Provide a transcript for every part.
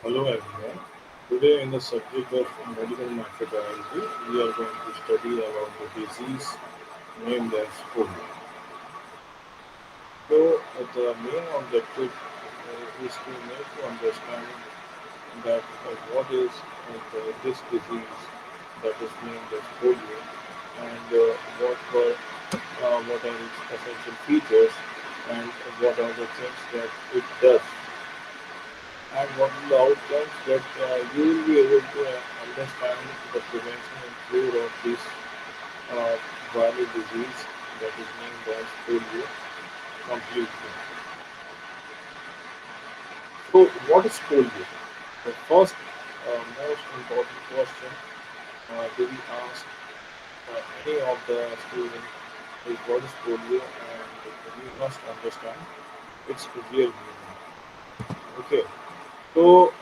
Hello everyone. Today in the subject of medical microbiology, we are going to study about the disease named as polio. The main objective is to make you understand that what is this disease that is named as polio and what are its essential features and what are the things that it does and what are the outcomes that you will be able to understand the prevention and cure of this uh, viral disease that is named as polio completely. So, what is polio? The first most important question to be asked any of the students is what is polio, and we must understand its real meaning. Okay, so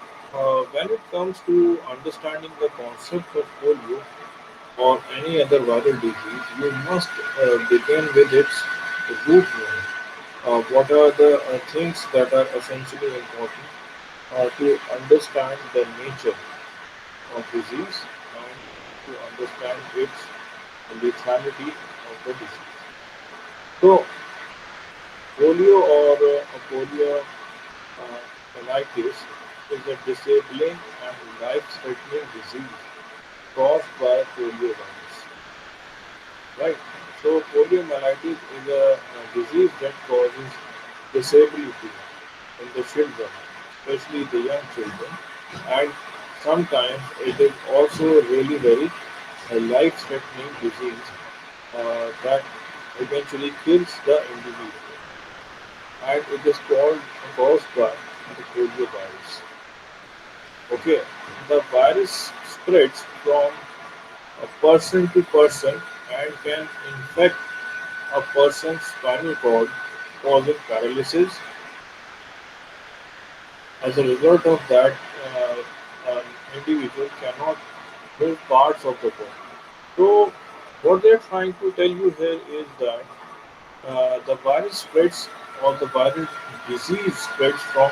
when it comes to understanding the concept of polio, or any other viral disease, you must begin with its root meaning. What are the things that are essentially important to understand the nature of disease and to understand its lethality of the disease? So, polio or polio myelitis is a disabling and life-threatening disease caused by poliovirus. Right. So poliomyelitis is a disease that causes disability in the children, especially the young children, and sometimes it is also really very a life-threatening disease that eventually kills the individual, and it is caused by the poliovirus. Okay, the virus spreads from a person to person and can infect a person's spinal cord, causing paralysis. As a result of that, an individual cannot move parts of the body. So, what they're trying to tell you here is that the virus spreads or the viral disease spreads from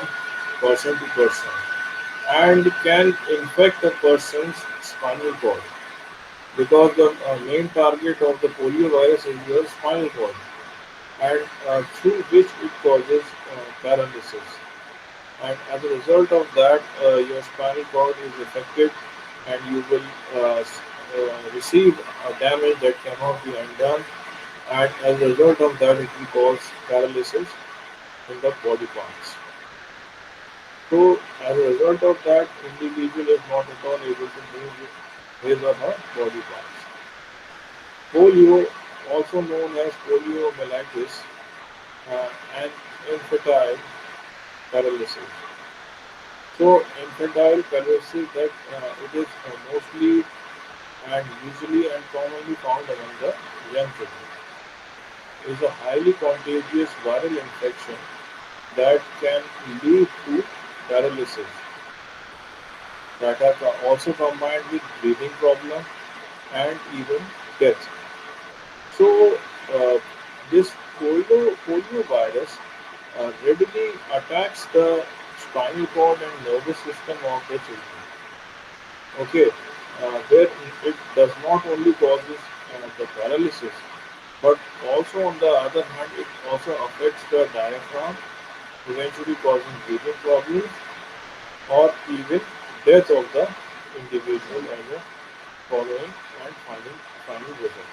person to person and can infect a person's spinal cord because the main target of the polio virus is your spinal cord and through which it causes paralysis. And as a result of that, your spinal cord is affected, and you will receive a damage that cannot be undone. And as a result of that, it will cause paralysis in the body parts. So, as a result of that, individual is not at all able to move his or her body parts. Polio, also known as poliomyelitis, and infantile paralysis. So infantile paralysis that it is mostly and usually and commonly found among the young children is a highly contagious viral infection that can lead to paralysis that are also combined with breathing problem and even death. So this polio virus readily attacks the spinal cord and nervous system of the children. Okay, where it does not only causes the paralysis, but also on the other hand, it also affects the diaphragm, eventually causing breathing problems or even death of the individual as a following and final result.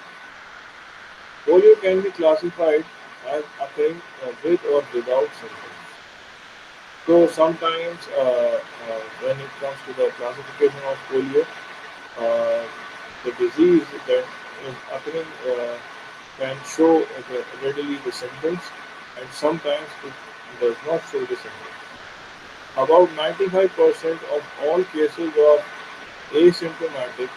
Polio can be classified as occurring with or without symptoms. So sometimes when it comes to the classification of polio, uh, the disease that is occurring can show readily the symptoms, and sometimes it does not show the symptoms. About 95% of all cases are asymptomatic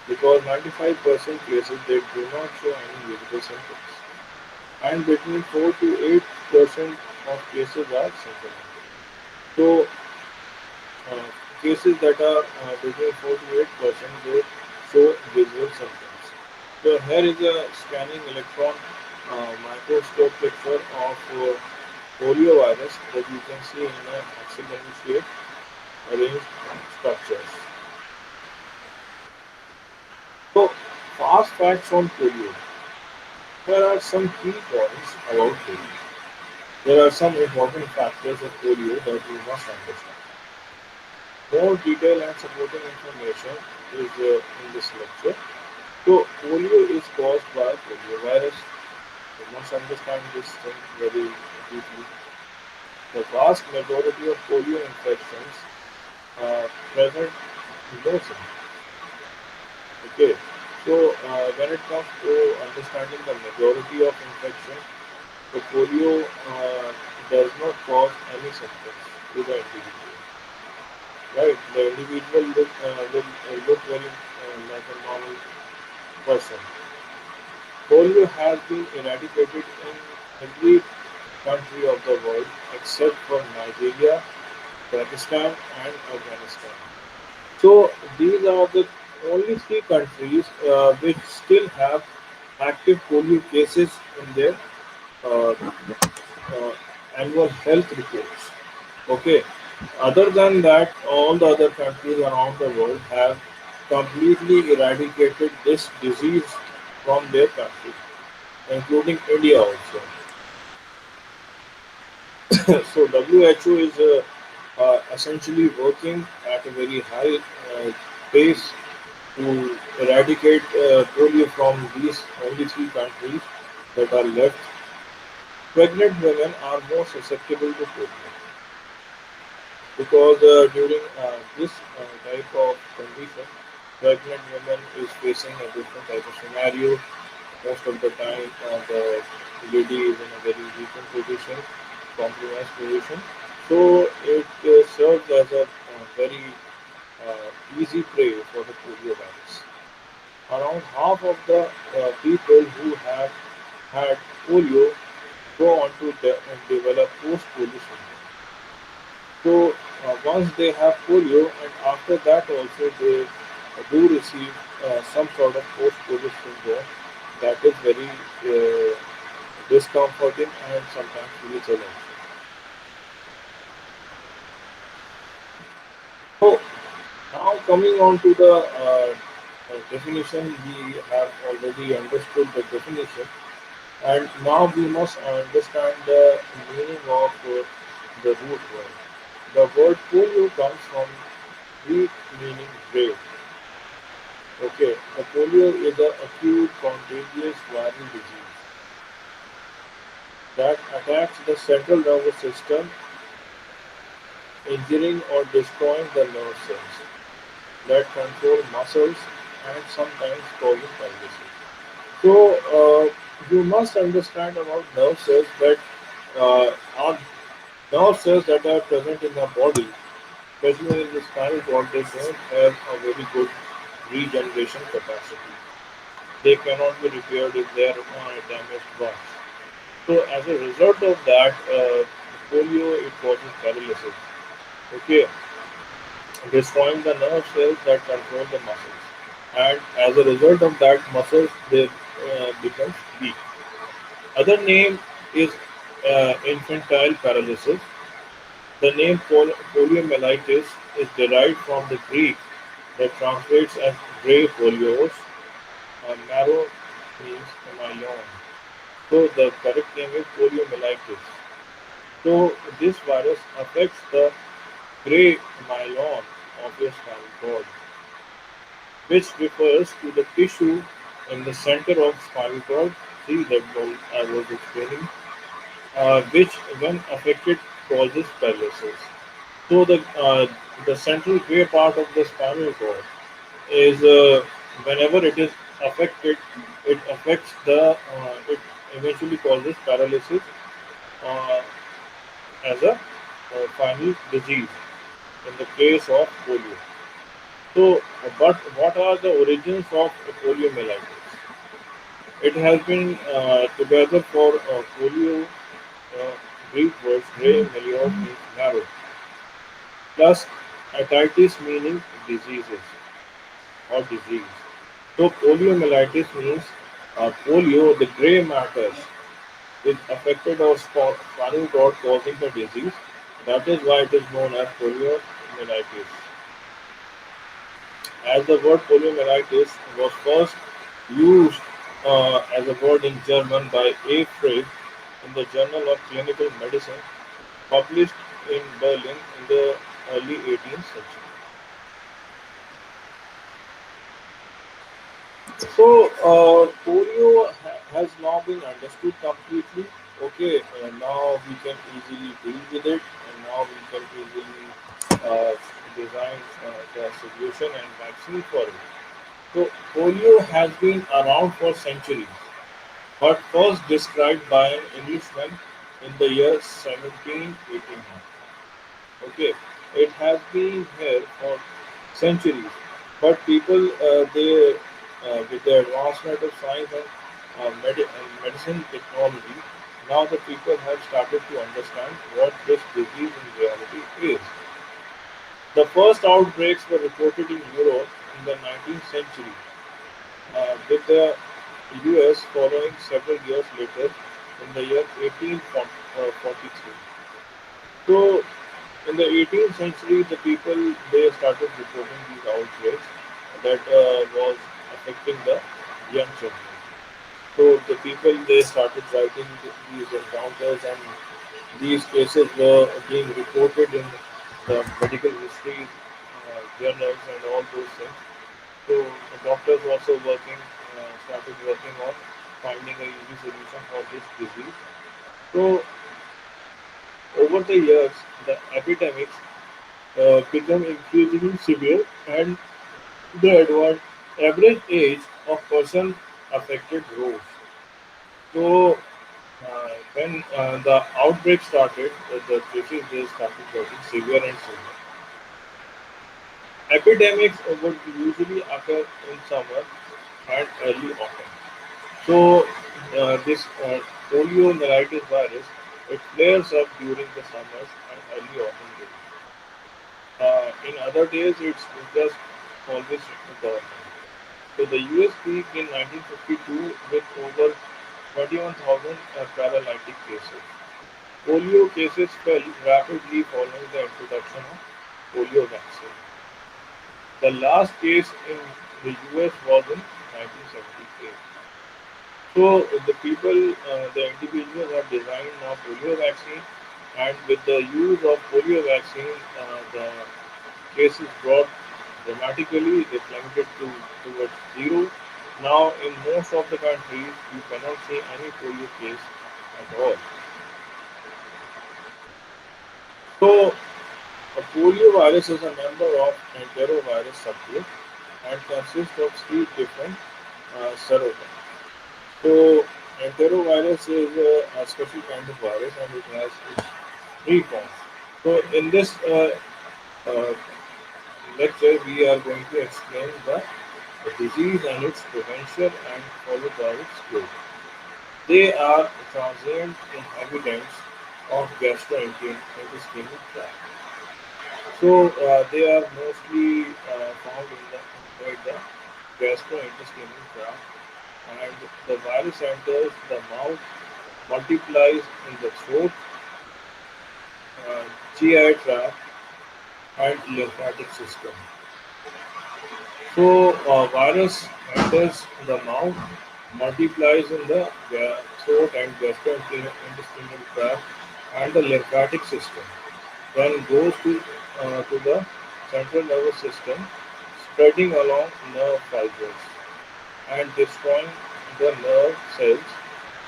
because 95% cases they do not show any visible symptoms, and between 4 to 8% of cases are symptomatic. So uh, cases that are between 4 to 8% they show visual symptoms. So here is a scanning electron microscope picture of poliovirus that you can see in a hexagonal shape arranged structures. So, fast facts on polio. Here are some key points about polio. There are some important factors of polio that you must understand. More detail and supporting information is in this lecture. So, polio is caused by poliovirus. You must understand this thing very deeply. The vast majority of polio infections present no symptoms. Okay, so when it comes to understanding the majority of infection, the polio does not cause any symptoms to the individual. Right, the individual look very like a normal person. Polio has been eradicated in every country of the world except for Nigeria, Pakistan, and Afghanistan. So these are the only three countries which still have active polio cases in their uh, annual health reports. Okay. Other than that, all the other countries around the world have completely eradicated this disease from their country, including India also. So WHO is essentially working at a very high pace to eradicate polio from these only three countries that are left. Pregnant women are more susceptible to polio because during this type of condition, pregnant women is facing a different type of scenario. Most of the time, the lady is in a very weakened position, compromised position. So it serves as a very easy prey for the polio virus. Around half of the people who have had polio go on to develop post-polio syndrome. So once they have polio, and after that also they do receive some sort of post-polio syndrome that is very discomforting and sometimes really challenging. So now coming on to the definition, we have already understood the definition, and now we must understand the meaning of the root word. The word polio comes from Greek meaning grave. Okay, the polio is an acute contagious viral disease that attacks the central nervous system, injuring or destroying the nerve cells that control muscles and sometimes causing paralysis. So you must understand about nerve cells that are nerve cells that are present in the body, especially in the spinal cord. They don't have a very good regeneration capacity. They cannot be repaired if they are damaged once. So as a result of that, polio it causes paralysis. Okay, destroying the nerve cells that control the muscles, and as a result of that, muscles they becomes weak. Other name is infantile paralysis. The name poliomyelitis is derived from the Greek that translates as grey polios. Marrow means myelon. So the correct name is poliomyelitis. So this virus affects the grey myelon of your spinal cord, which refers to the tissue in the center of spinal cord. See that what I was explaining, which when affected causes paralysis. So the central gray part of the spinal cord is whenever it is affected, it affects the it eventually causes paralysis uh, as a final disease in the case of polio. So, but what are the origins of poliomyelitis? It has been together for polio, uh, Greek words, gray, melios means narrow, plus atitis meaning diseases or disease. So poliomyelitis means polio, the gray matters. is affected or spinal cord causing the disease. That is why it is known as poliomyelitis. As the word poliomyelitis was first used as a word in German by A. Frey in the Journal of Clinical Medicine, published in Berlin in the early 18th century. So, polio has now been understood completely. Okay, now we can easily deal with it, and now we can easily uh, design the solution and vaccine for it. So, polio has been around for centuries, but first described by an Englishman in the year 1789. Okay, it has been here for centuries, but people with the advancement of science and medicine technology, now the people have started to understand what this disease in reality is. The first outbreaks were reported in Europe in the 19th century, with the US following several years later in the year 1843. So, in the 18th century, the people they started reporting these outbreaks that was affecting the young children. So the people they started writing these encounters, and these cases were being reported in the medical history journals and all those things. So the doctors also started working on finding a easy solution for this disease. So over the years, the epidemics become increasingly severe, and the average age of person affected rose. So when the outbreak started, the cases they started getting severe and severe. Epidemics would usually occur in summer and early autumn. So this poliomyelitis virus it flares up during the summers and early autumn days. In other days, it's just always dormant. So the US peaked in 1952 with over 21,000 paralytic cases. Polio cases fell rapidly following the introduction of polio vaccine. The last case in the US was in 1978. So the individuals have designed now polio vaccine, and with the use of polio vaccine, the cases dropped dramatically. They plummeted towards zero. Now, in most of the countries, you cannot see any polio case at all. So, a poliovirus is a member of enterovirus subgroup and consists of three different serotypes. So, enterovirus is a special kind of virus and it has its three forms. So, in this uh, lecture, we are going to explain the disease and its prevention and followed by its cure. They are transient inhabitants of gastrointestinal tract. So they are mostly found inside the gastrointestinal tract, and the virus enters the mouth, multiplies in the throat, uh, GI tract, and lymphatic system. So virus enters the mouth, multiplies in the throat and gastrointestinal tract, and the lymphatic system. Then goes to the central nervous system, spreading along nerve fibers and destroying the nerve cells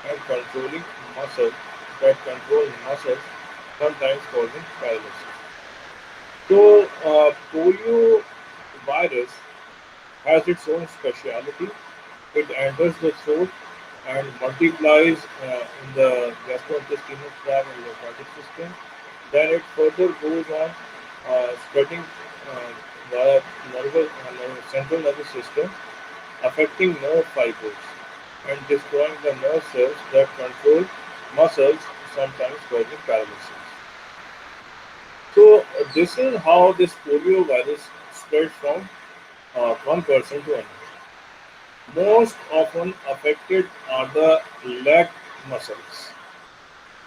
and controlling muscles that control muscles, sometimes causing paralysis. So, polio virus has its own speciality. It enters the throat and multiplies in the gastrointestinal tract and lymphatic system. Then it further goes on spreading via central nervous system, affecting nerve fibers and destroying the nerve cells that control muscles, sometimes causing paralysis. So this is how this polio virus spreads from one person to another. Most often affected are the leg muscles.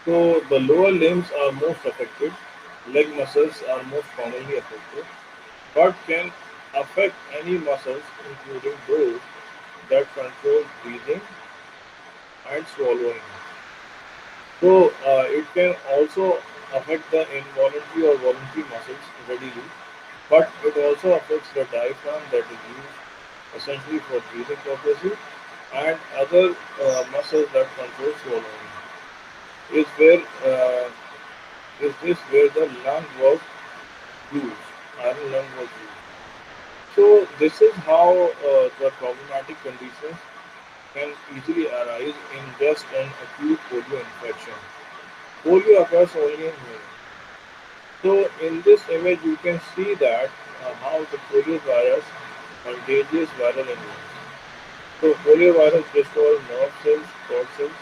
So the lower limbs are most affected. Leg muscles are most commonly affected, but can affect any muscles, including those that control breathing and swallowing. So it can also affect the involuntary or voluntary muscles readily, but it also affects the diaphragm that is used essentially for breathing purposes and other muscles that control swallowing. Is where is this where the lung was used? Iron lung was used. So this is how the problematic conditions can easily arise in just an acute polio infection. Polio occurs only in humans. So in this image, you can see that how the polio virus contagious viral illness. So polio virus destroys nerve cells, cord cells,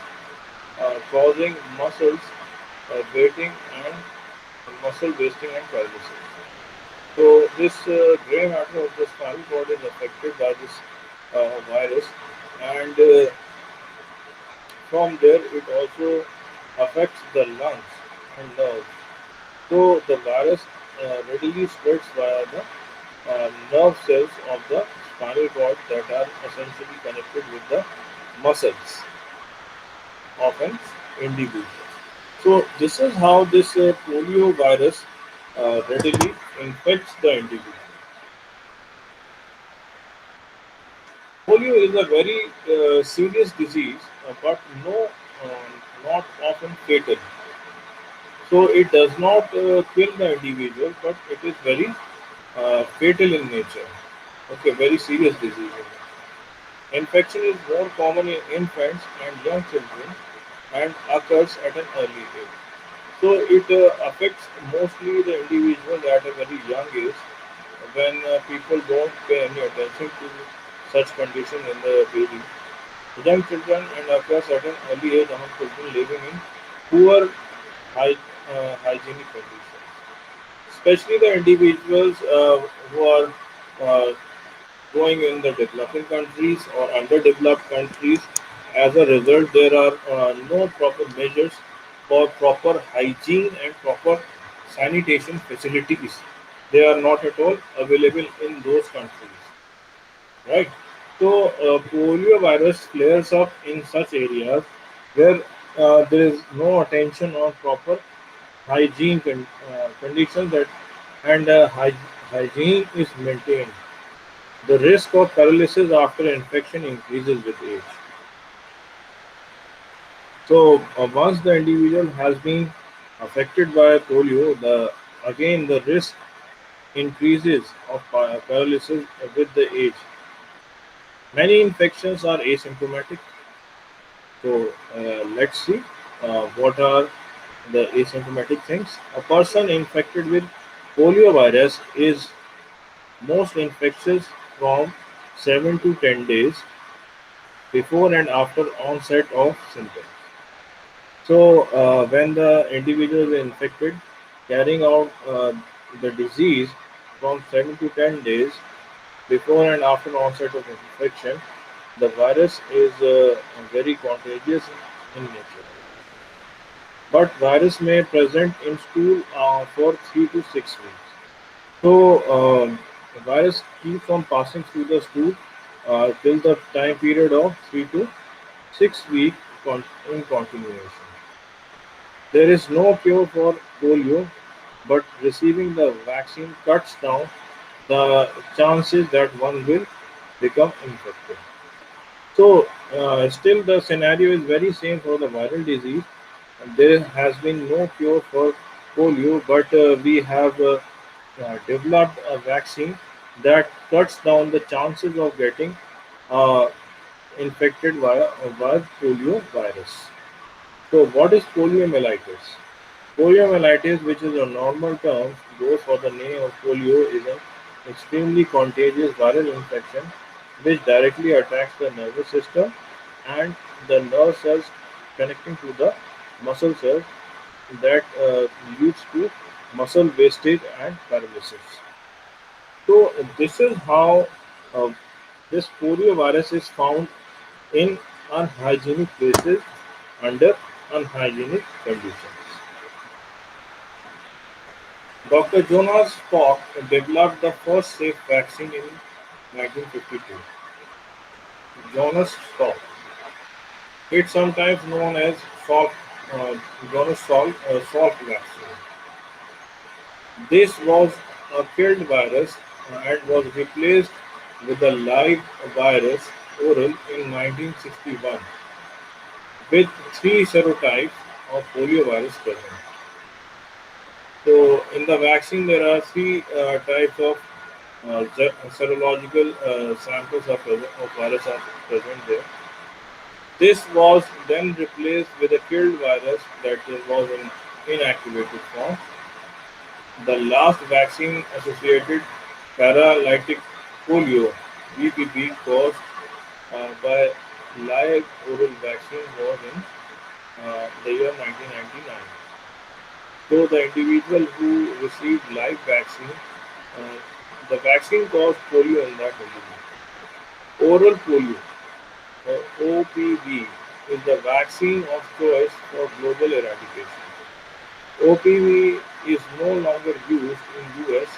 causing muscles waiting and muscle wasting and paralysis. So this gray matter of the spinal cord is affected by this virus, and from there it also affects the lungs and nerves. So the virus readily spreads via the nerve cells of the spinal cord that are essentially connected with the muscles of an individual. So this is how this polio virus readily infects the individual. Polio is a very serious disease, but not often fatal. So it does not kill the individual, but it is very fatal in nature. Okay, very serious disease. Infection is more common in infants and young children and occurs at an early age. So it affects mostly the individual at a very young age when people don't pay any attention to such condition in the baby. Young children and occurs at an early age among children living in poor hygienic conditions, especially the individuals who are uh, going in the developing countries or underdeveloped countries. As a result, there are no proper measures for proper hygiene and proper sanitation facilities. They are not at all available in those countries, right? So, polio virus flares up in such areas where there is no attention on proper conditions that and hygiene is maintained. The risk of paralysis after infection increases with age. So once the individual has been affected by polio, the again the risk increases of paralysis with the age. Many infections are asymptomatic. So let's see what are the asymptomatic things. A person infected with polio virus is most infectious from 7 to 10 days before and after onset of symptoms. So, when the individual is infected, carrying out the disease from 7 to 10 days before and after onset of infection, the virus is very contagious in nature. But virus may present in stool for 3 to 6 weeks. So, the virus keeps on passing through the stool till the time period of 3 to 6 weeks in continuation. There is no cure for polio, but receiving the vaccine cuts down the chances that one will become infected. So, still the scenario is very same for the viral disease. There has been no cure for polio, but we have developed a vaccine that cuts down the chances of getting uh, infected via polio virus. So, what is poliomyelitis? Poliomyelitis, which is a normal term, goes for the name of polio, is an extremely contagious viral infection which directly attacks the nervous system and the nerve cells connecting to the muscle cells that leads to muscle wastage and paralysis. So this is how uh, this polio virus is found in unhygienic places under unhygienic conditions. Dr. Jonas Salk developed the first safe vaccine in 1952. Jonas Salk. It's sometimes known as Salk, uh, Jonas Salk vaccine. This was a killed virus and was replaced with a live virus oral in 1961 with three serotypes of poliovirus present. So, in the vaccine, there are three types of serological samples of virus are present there. This was then replaced with a killed virus that was in inactivated form. The last vaccine associated paralytic polio (BPP) caused by live oral vaccine was in the year 1999. So the individual who received live vaccine, uh, the vaccine caused polio in that individual. Oral polio, OPV, is the vaccine of choice for global eradication. OPV is no longer used in US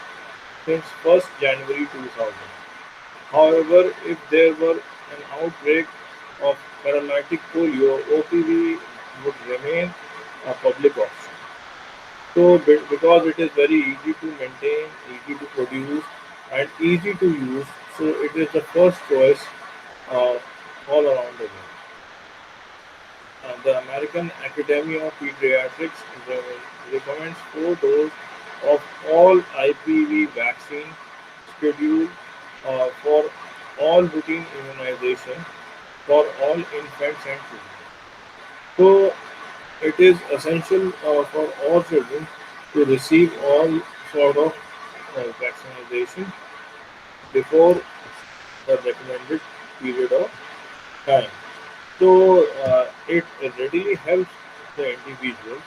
since 1st January 2000. However, if there were an outbreak of paralytic polio, OPV would remain a public option. So, because it is very easy to maintain, easy to produce, and easy to use, so it is the first choice uh, all around the world. The American Academy of Pediatrics recommends 4 doses of all IPV vaccine scheduled for all routine immunization for all infants and children. So it is essential for all children to receive all sort of vaccination before the recommended period of time. So it readily helps the individual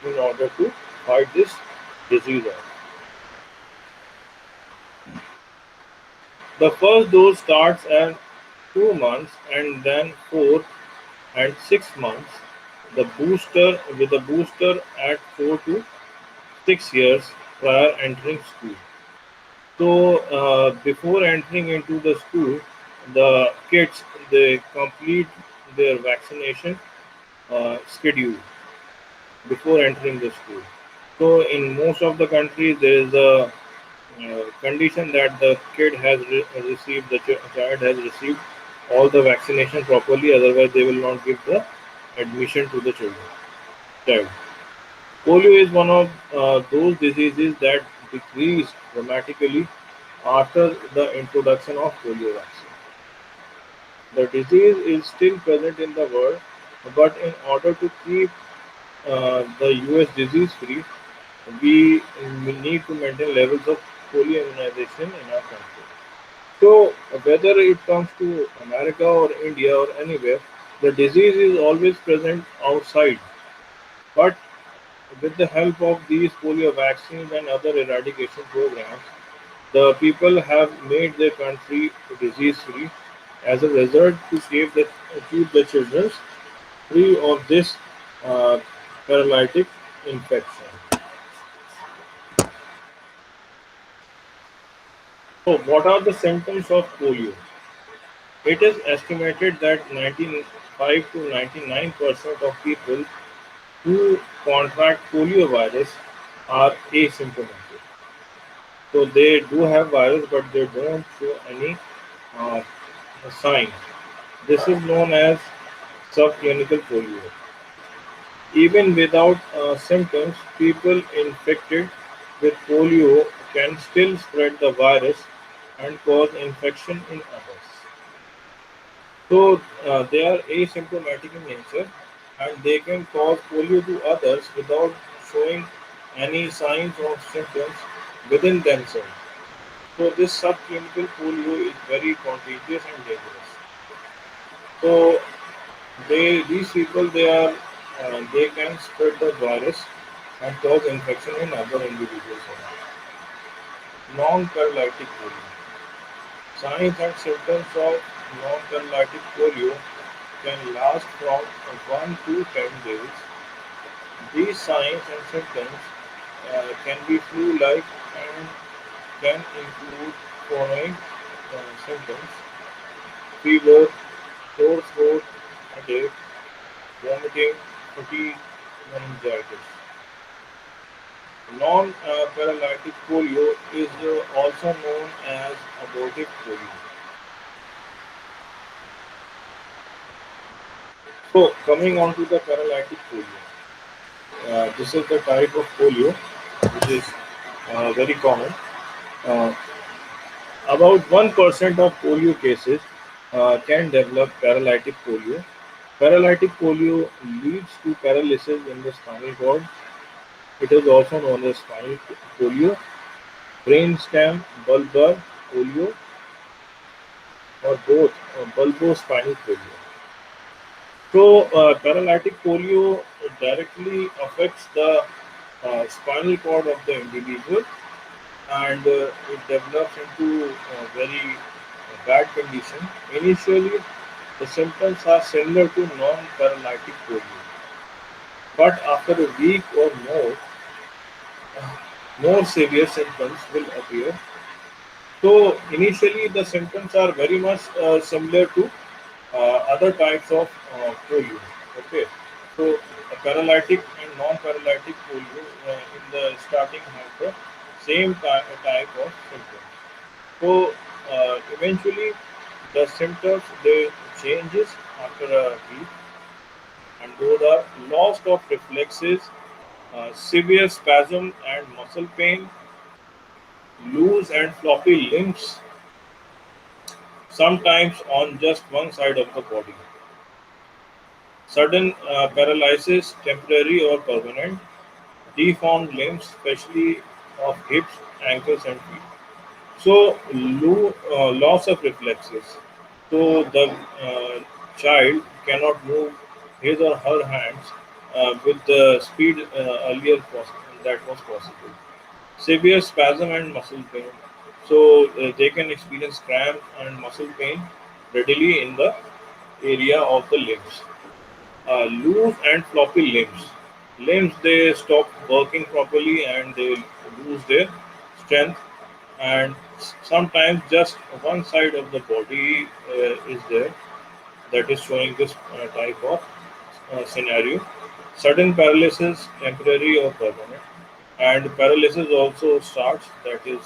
in order to fight this disease off. The first dose starts at 2 months and then 4 and 6 months. The booster with the booster at 4 to 6 years prior entering school. So before entering into the school, the kids they complete their vaccination schedule before entering the school. So in most of the countries, there is a condition that the kid has received, the child has received all the vaccination properly. Otherwise, they will not give the admission to the child. Polio is one of those diseases that decrease dramatically after the introduction of polio vaccine. The disease is still present in the world, but in order to keep the US disease free, we need to maintain levels of polio immunization in our country. So, whether it comes to America or India or anywhere, the disease is always present outside. But with the help of these polio vaccines and other eradication programs, the people have made their country disease free. As a result, to keep the children free of this uh, paralytic infection. So, what are the symptoms of polio? It is estimated that 95 to 99% of people who contract poliovirus are asymptomatic. So they do have virus, but they don't show any uh, signs. This is known as subclinical polio. Even without symptoms, people infected with polio can still spread the virus and cause infection in others. So they are asymptomatic in nature and they can cause polio to others without showing any signs or symptoms within themselves. So this subclinical polio is very contagious and dangerous. So these people they can spread the virus and cause infection in other individuals. Non-paralytic polio. Signs and symptoms of non-paralytic polio can last from 1 to 10 days. These signs and symptoms can be flu-like and can include following symptoms: fever, sore throat, headache, vomiting, fatigue, meningitis. Non-paralytic polio is also known as abortive polio. So, coming on to the paralytic polio, this is the type of polio which is very common. Uh, about 1% of polio cases can develop paralytic polio. Paralytic polio leads to paralysis in the spinal cord. It is also known as spinal polio, brainstem bulbar polio, or both bulbospinal polio. So, paralytic polio directly affects the spinal cord of the individual, and it develops into a very bad condition. Initially, the symptoms are similar to non-paralytic polio, but after a week or more severe symptoms will appear. So initially, the symptoms are very much similar to other types of polio. Okay, so paralytic and non-paralytic polio in the starting have the same type of symptoms. So eventually, the symptoms they changes after a week, and those are loss of reflexes, severe spasm and muscle pain, loose and floppy limbs, sometimes on just one side of the body, sudden paralysis, temporary or permanent, deformed limbs, especially of hips, ankles, and feet. So, loss of reflexes. So, the child cannot move his or her hands with the speed that was possible. Severe spasm and muscle pain. So, they can experience cramp and muscle pain readily in the area of the limbs. Loose and floppy limbs. Limbs they stop working properly and they lose their strength, and sometimes just one side of the body is there that is showing this type of scenario. Sudden paralysis, temporary or permanent, and paralysis also starts that is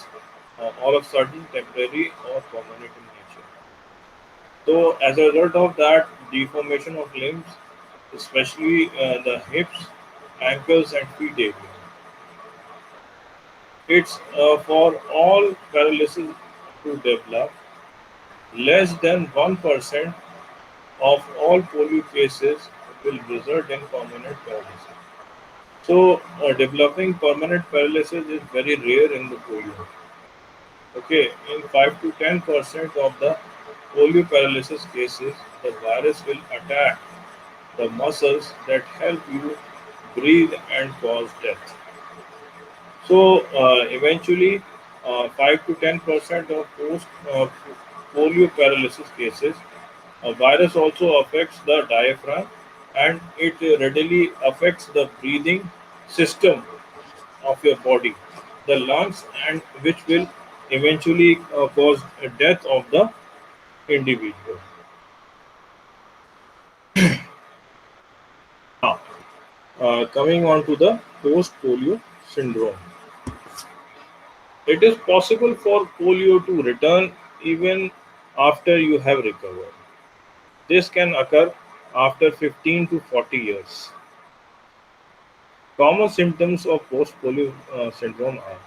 all of a sudden temporary or permanent in nature. So, as a result of that, deformation of limbs, especially the hips, ankles, and feet area, it's for all paralysis to develop. Less than 1% of all polio cases will result in permanent paralysis. So, developing permanent paralysis is very rare in the polio. Okay, in 5 to 10% of the polio paralysis cases, the virus will attack the muscles that help you breathe and cause death. So eventually, 5 to 10% of post polio paralysis cases, a virus also affects the diaphragm, and it readily affects the breathing system of your body, the lungs, and which will eventually cause a death of the individual. Now, coming on to the post polio syndrome. It is possible for polio to return even after you have recovered. This can occur after 15 to 40 years. Common symptoms of post polio syndrome are,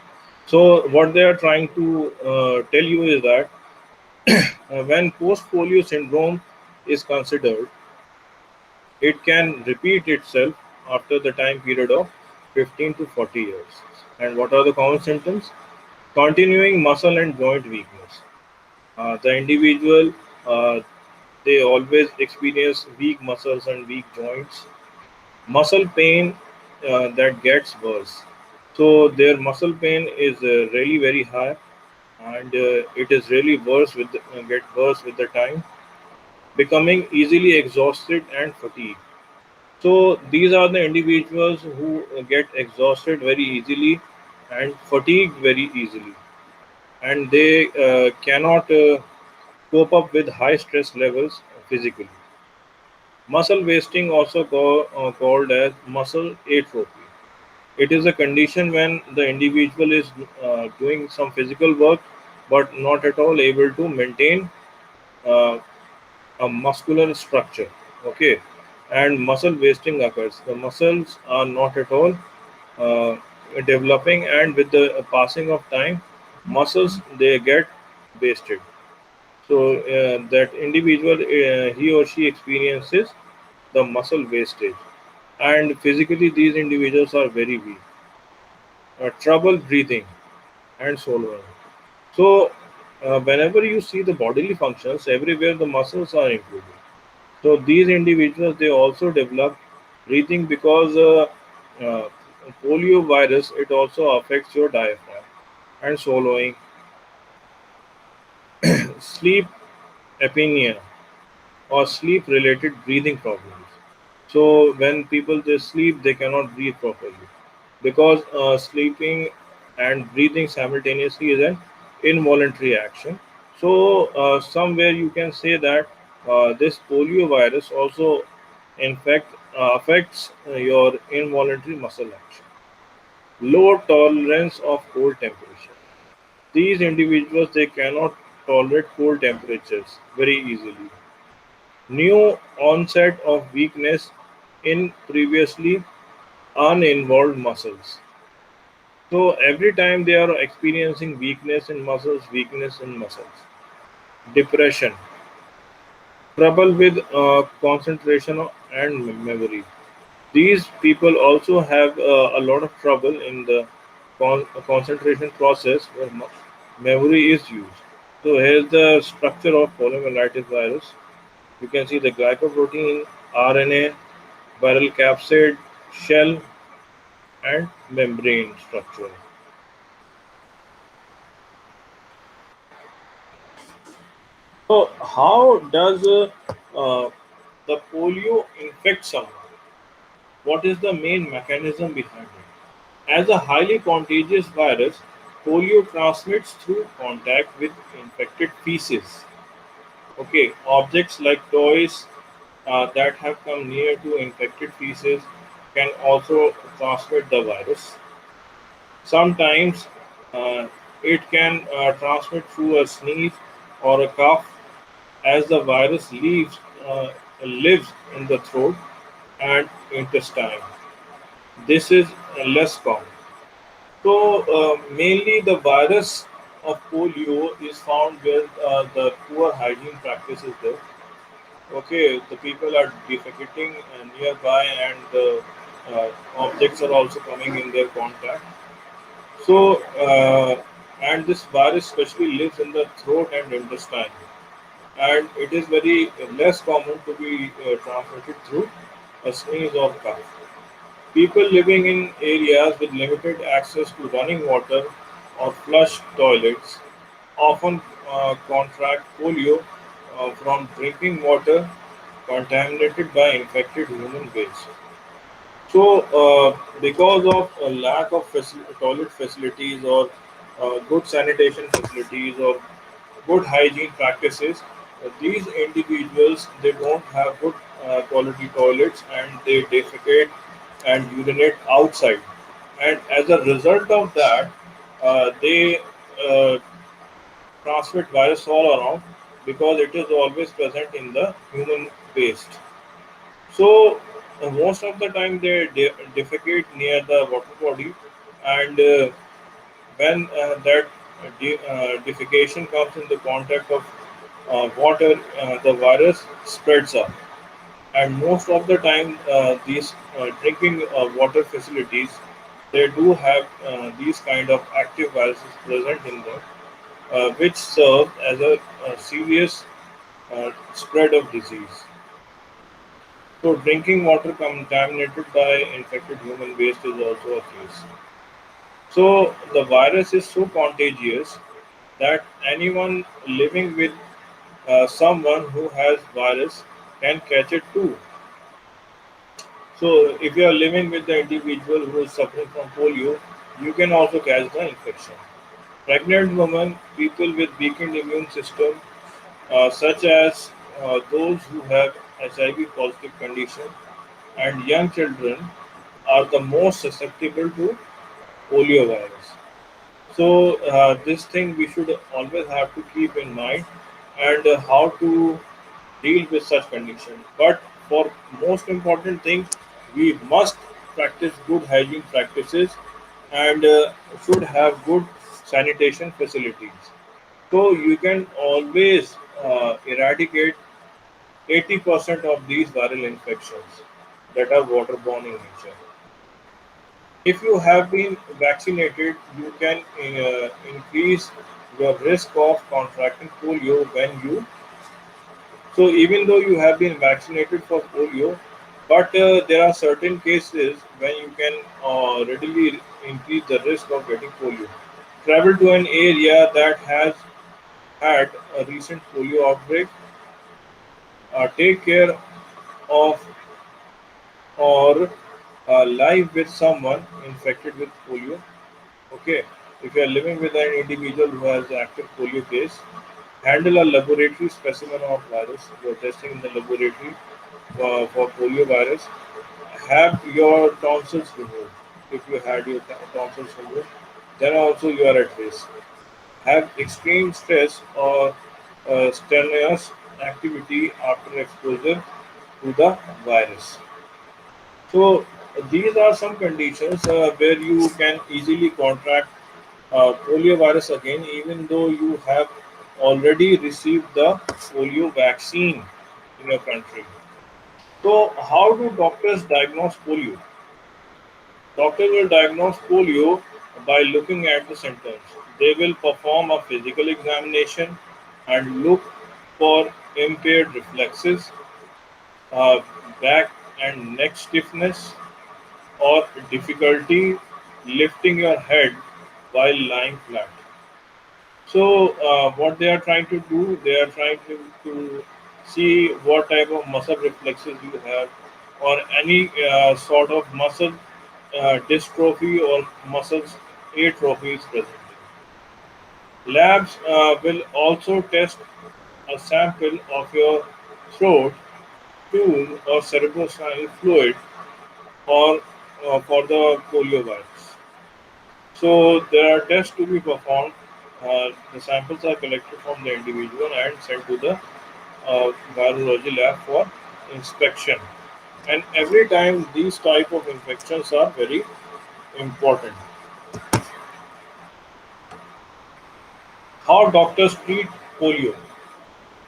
so what they are trying to tell you is that when post polio syndrome is considered, it can repeat itself after the time period of 15 to 40 years. And what are the common symptoms? Continuing muscle and joint weakness. The individual, uh, they always experience weak muscles and weak joints. Muscle pain that gets worse. So their muscle pain is really very high, and it is really worse with get worse with the time. becoming easily exhausted and fatigued. So these are the individuals who get exhausted very easily and fatigued very easily, and they cannot cope up with high stress levels physically. Muscle wasting, also called as muscle atrophy. It is a condition when the individual is doing some physical work but not at all able to maintain uh, a muscular structure. Okay, and muscle wasting occurs. The muscles are not at all uh, developing, and with the passing of time, muscles they get wasted. So that individual he or she experiences the muscle wastage, and physically these individuals are very weak, trouble breathing and swallowing. So whenever you see the bodily functions, everywhere the muscles are included. So these individuals they also develop breathing because uh, polio virus it also affects your diaphragm and swallowing, sleep apnea or sleep related breathing problems. So when people they sleep, they cannot breathe properly because sleeping and breathing simultaneously is an involuntary action. So somewhere you can say that this polio virus also in fact affects your involuntary muscle action. Low tolerance of cold temperature. These individuals they cannot tolerate cold temperatures very easily. New onset of weakness in previously uninvolved muscles. So every time they are experiencing weakness in muscles, depression, trouble with concentration and memory. These people also have a lot of trouble in the concentration process where memory is used. So here's the structure of polymyelitis virus. You can see the glycoprotein, RNA, viral capsid, shell, and membrane structure. So, how does the polio infect someone? What is the main mechanism behind it? As a highly contagious virus, polio transmits through contact with infected feces. Okay, objects like toys that have come near to infected feces can also transmit the virus. Sometimes uh, it can transmit through a sneeze or a cough as the virus lives in the throat and intestine. This is less common. So, mainly the virus of polio is found where the poor hygiene practice is there. Okay, the people are defecating nearby, and the objects are also coming in their contact. So, and this virus especially lives in the throat and intestine, and it is very less common to be transmitted through a sneeze or cough. People living in areas with limited access to running water or flush toilets often contract polio from drinking water contaminated by infected human waste. So, because of a lack of toilet facilities or good sanitation facilities or good hygiene practices, these individuals they don't have good quality toilets and they defecate and urinate outside, and as a result of that, they uh, transmit virus all around because it is always present in the human waste. So most of the time they defecate near the water body, and when that defecation comes in the contact of water, the virus spreads up. And most of the time, these drinking water facilities they do have these kind of active viruses present in them, which serve as a serious spread of disease. So, drinking water contaminated by infected human waste is also a case. So, the virus is so contagious that anyone living with someone who has virus can catch it too. So if you are living with the individual who is suffering from polio, you can also catch the infection. Pregnant women, people with weakened immune system, such as those who have HIV positive condition, and young children are the most susceptible to polio virus. So this thing we should always have to keep in mind, and how to deal with such conditions. But for most important thing, we must practice good hygiene practices and should have good sanitation facilities. So you can always eradicate 80% of these viral infections that are waterborne in nature. If you have been vaccinated, you can increase your risk of contracting polio when you. So even though you have been vaccinated for polio, but there are certain cases when you can readily increase the risk of getting polio. Travel to an area that has had a recent polio outbreak. Take care of or live with someone infected with polio. Okay, if you are living with an individual who has active polio case, handle a laboratory specimen of virus. You are testing in the laboratory for polio virus. Have your tonsils removed. If you had your tonsils removed, then also you are at risk. Have extreme stress or strenuous activity after exposure to the virus. So these are some conditions where you can easily contract polio virus again, even though you have already received the polio vaccine in your country. So, how do doctors diagnose polio? Doctors will diagnose polio by looking at the symptoms. They will perform a physical examination and look for impaired reflexes, uh, back and neck stiffness, or difficulty lifting your head while lying flat. So, what they are trying to do, they are trying to see what type of muscle reflexes you have, or any sort of muscle dystrophy or muscles atrophy is present. Labs will also test a sample of your throat, stool, or cerebrospinal fluid, or for the polio virus. So there are tests to be performed. The samples are collected from the individual and sent to the virology lab for inspection. And every time these type of infections are very important. How doctors treat polio?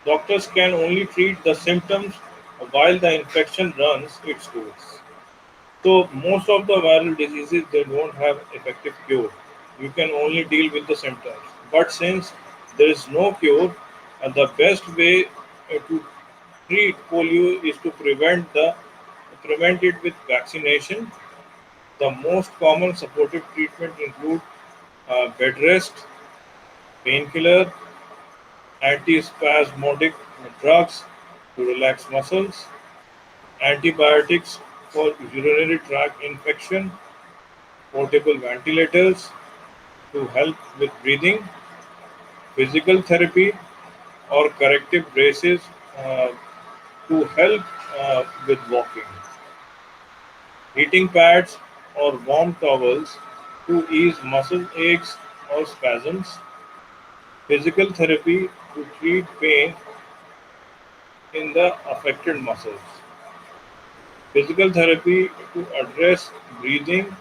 Doctors can only treat the symptoms while the infection runs its course. So most of the viral diseases they don't have effective cure. You can only deal with the symptoms. But since there is no cure, the best way to treat polio is to prevent it with vaccination. The most common supportive treatment include bed rest, painkiller, antispasmodic drugs to relax muscles, antibiotics for urinary tract infection, portable ventilators to help with breathing, physical therapy or corrective braces uh, to help with walking, heating pads or warm towels to ease muscle aches or spasms, physical therapy to treat pain in the affected muscles, physical therapy to address breathing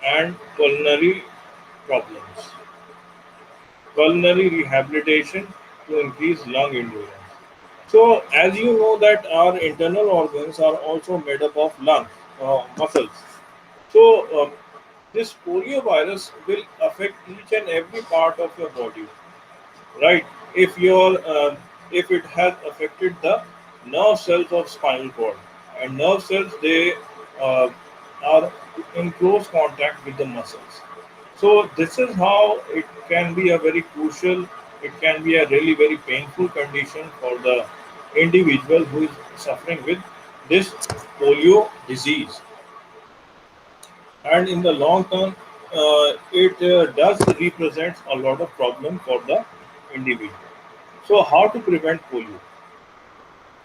and pulmonary problems, pulmonary rehabilitation to increase lung endurance. So, as you know, that our internal organs are also made up of lungs, muscles. So, this polio virus will affect each and every part of your body, right? If your if it has affected the nerve cells of spinal cord, and nerve cells they uh, are in close contact with the muscles. So this is how it can be a very crucial It can be a really very painful condition for the individual who is suffering with this polio disease. And in the long term, it does represent a lot of problem for the individual. So how to prevent polio?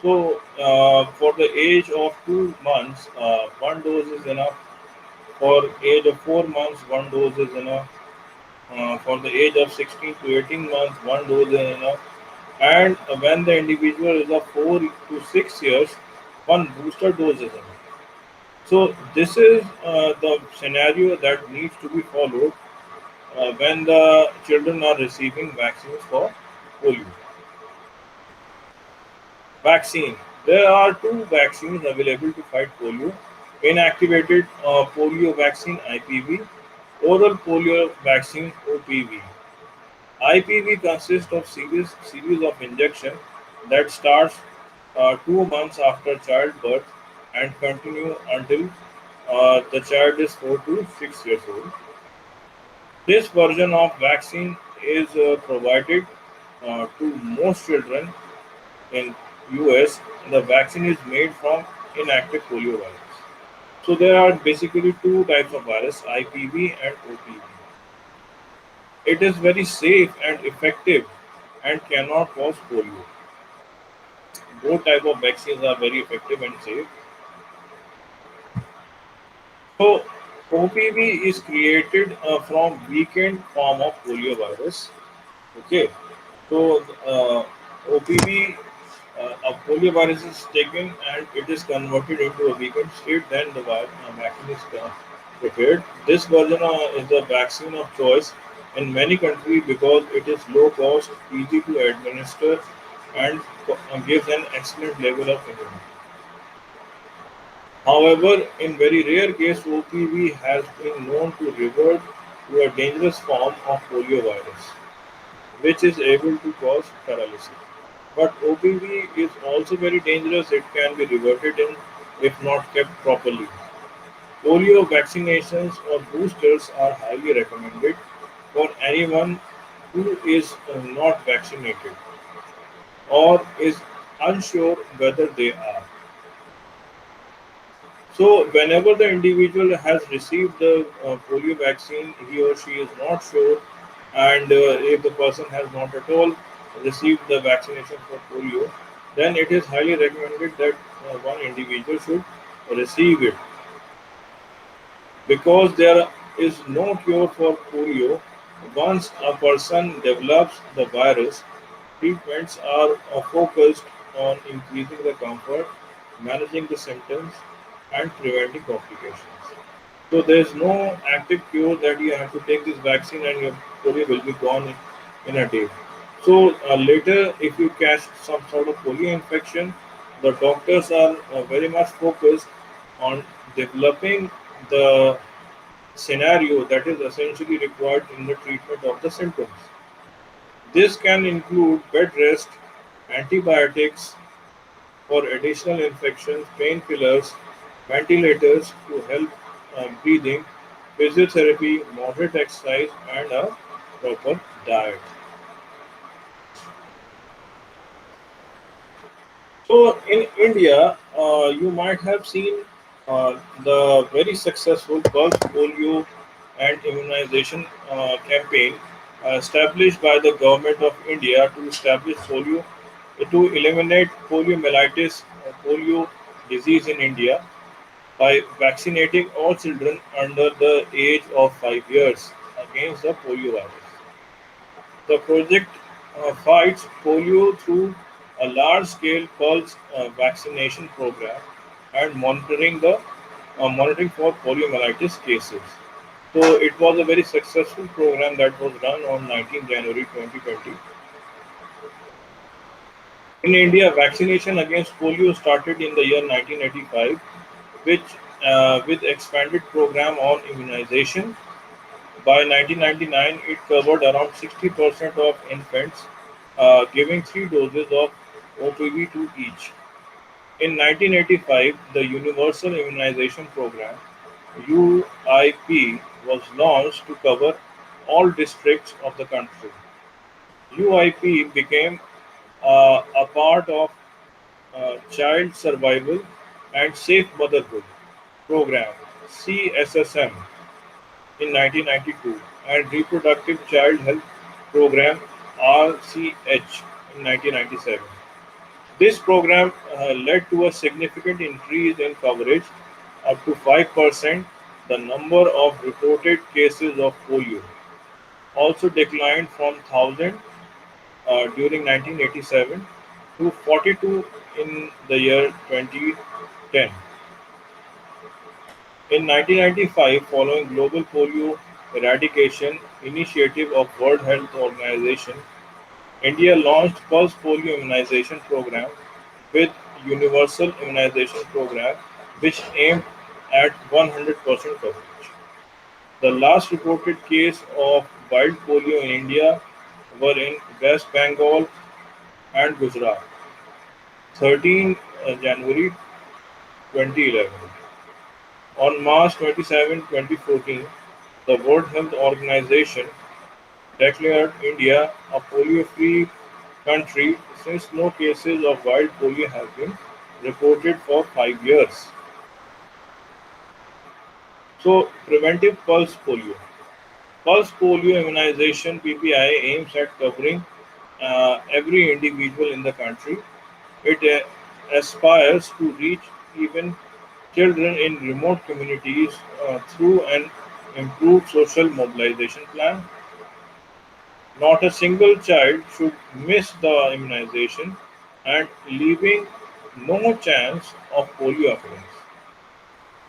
So for the age of 2 months, one dose is enough. For age of 4 months, one dose is enough. For the age of 16 to 18 months, one dose is enough. And when the individual is of 4 to 6 years, one booster dose is enough. So this is the scenario that needs to be followed when the children are receiving vaccines for polio. Vaccine. There are two vaccines available to fight polio: inactivated polio vaccine (IPV), oral polio vaccine (OPV). IPV consists of series of injection that starts 2 months after childbirth and continue until the child is 4 to 6 years old. This version of vaccine is provided to most children in US. The vaccine is made from inactive polio virus. So there are basically two types of virus, IPV and OPV. It is very safe and effective and cannot cause polio. Both type of vaccines are very effective and safe. So OPV is created from weakened form of polio virus. Okay, so OPV, a polio virus is taken and it is converted into a weakened state. Then the vaccine is prepared. This version is the vaccine of choice in many countries because it is low cost, easy to administer, and gives an excellent level of immunity. However, in very rare cases, OPV has been known to revert to a dangerous form of poliovirus, which is able to cause paralysis. But OPV is also very dangerous. It can be reverted in if not kept properly. Polio vaccinations or boosters are highly recommended for anyone who is not vaccinated or is unsure whether they are. So, whenever the individual has received the polio vaccine, he or she is not sure, and if the person has not at all received the vaccination for polio, then it is highly recommended that one individual should receive it because there is no cure for polio. Once a person develops the virus, treatments are focused on increasing the comfort, managing the symptoms, and preventing complications. So there is no active cure that you have to take this vaccine and your polio will be gone in a day. So later, if you catch some sort of polio infection, the doctors are very much focused on developing the scenario that is essentially required in the treatment of the symptoms. This can include bed rest, antibiotics for additional infections, painkillers, ventilators to help breathing, physiotherapy, moderate exercise, and a proper diet. So, in India, you might have seen the very successful Pulse Polio and Immunization campaign established by the government of India to establish polio, to eliminate poliomyelitis, polio disease in India by vaccinating all children under the age of 5 years against the polio virus. The project fights polio through a large-scale pulse vaccination program and monitoring for poliomyelitis cases. So it was a very successful program that was run on 19 January 2020. In India, vaccination against polio started in the year 1985, which with expanded program on immunization. By 1999, it covered around 60% of infants, giving 3 doses of OPV to each. In 1985, the Universal Immunization Program (UIP) was launched to cover all districts of the country. UIP became a part of Child Survival and Safe Motherhood Program (CSSM) in 1992 and Reproductive Child Health Program (RCH) in 1997. This program led to a significant increase in coverage, up to 5%. The number of reported cases of polio also declined from 1,000 during 1987 to 42 in the year 2010. In 1995, following global polio eradication initiative of World Health Organization, India launched Pulse Polio Immunization Program with Universal Immunization Program, which aimed at 100% coverage. The last reported case of wild polio in India were in West Bengal and Gujarat, 13 January 2011. On March 27, 2014, the World Health Organization declared India a polio-free country since no cases of wild polio have been reported for 5 years. So, preventive pulse polio. Pulse polio immunization (PPI) aims at covering every individual in the country. It aspires to reach even children in remote communities through an improved social mobilization plan. Not a single child should miss the immunization and leaving no chance of polio occurrence.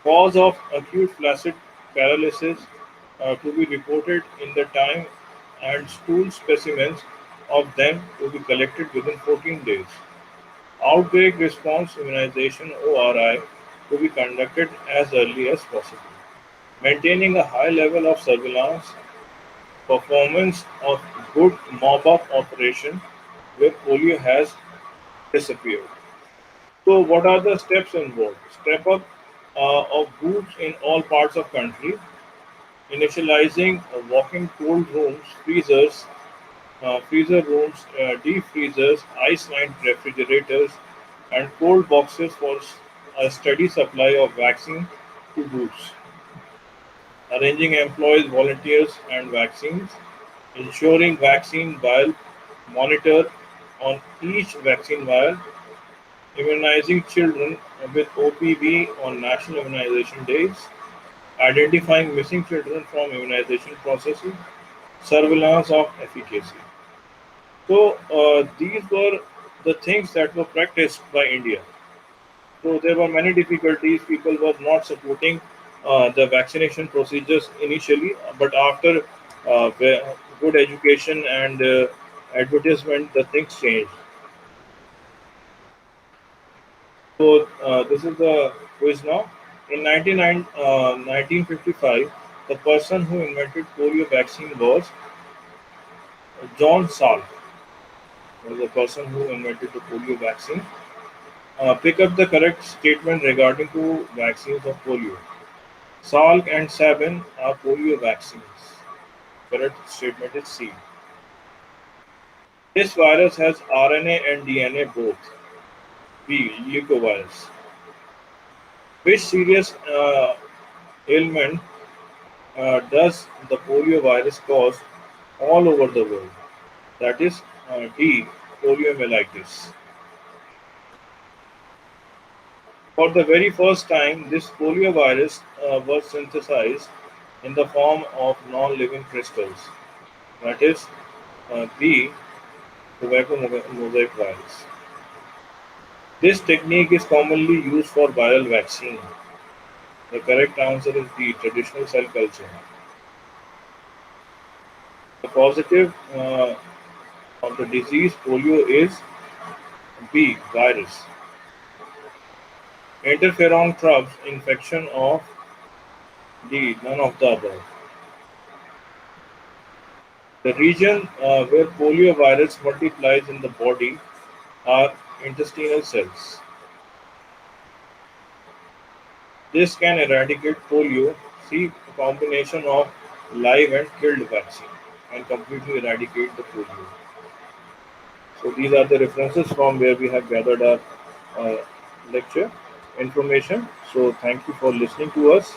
Cause of acute flaccid paralysis to be reported in the time and stool specimens of them to be collected within 14 days. Outbreak response immunization (ORI) to be conducted as early as possible. Maintaining a high level of surveillance, performance of good mop-up operation where polio has disappeared. So, what are the steps involved? Step up of groups in all parts of country, initializing walk-in cold rooms, freezer rooms, deep freezers, ice-lined refrigerators, and cold boxes for a steady supply of vaccine to groups. Arranging employees, volunteers, and vaccines, ensuring vaccine vial monitor on each vaccine vial, immunizing children with OPV on national immunization days, identifying missing children from immunization processes, surveillance of efficacy. So these were the things that were practiced by India. So there were many difficulties. People were not supporting the vaccination procedures initially, but after good education and advertisement, the things changed. So this is the quiz now. In 1955, the person who invented polio vaccine was John Salk. Was the person who invented the polio vaccine. Pick up the correct statement regarding to vaccines of polio. Salk and Sabin are polio vaccines. Correct statement is C. This virus has RNA and DNA both. B. Leukovirus. Which serious ailment does the polio virus cause all over the world? That is D. Poliomyelitis. For the very first time, this poliovirus was synthesized in the form of non-living crystals. That is B. Tobacco mosaic virus. This technique is commonly used for viral vaccine. The correct answer is B. Traditional cell culture. The positive of the disease polio is B. Virus. Interferon trubs infection of D. None of the above. The region where poliovirus multiplies in the body are intestinal cells. This can eradicate polio. See a combination of live and killed vaccine and completely eradicate the polio. So these are the references from where we have gathered our lecture information. So thank you for listening to us.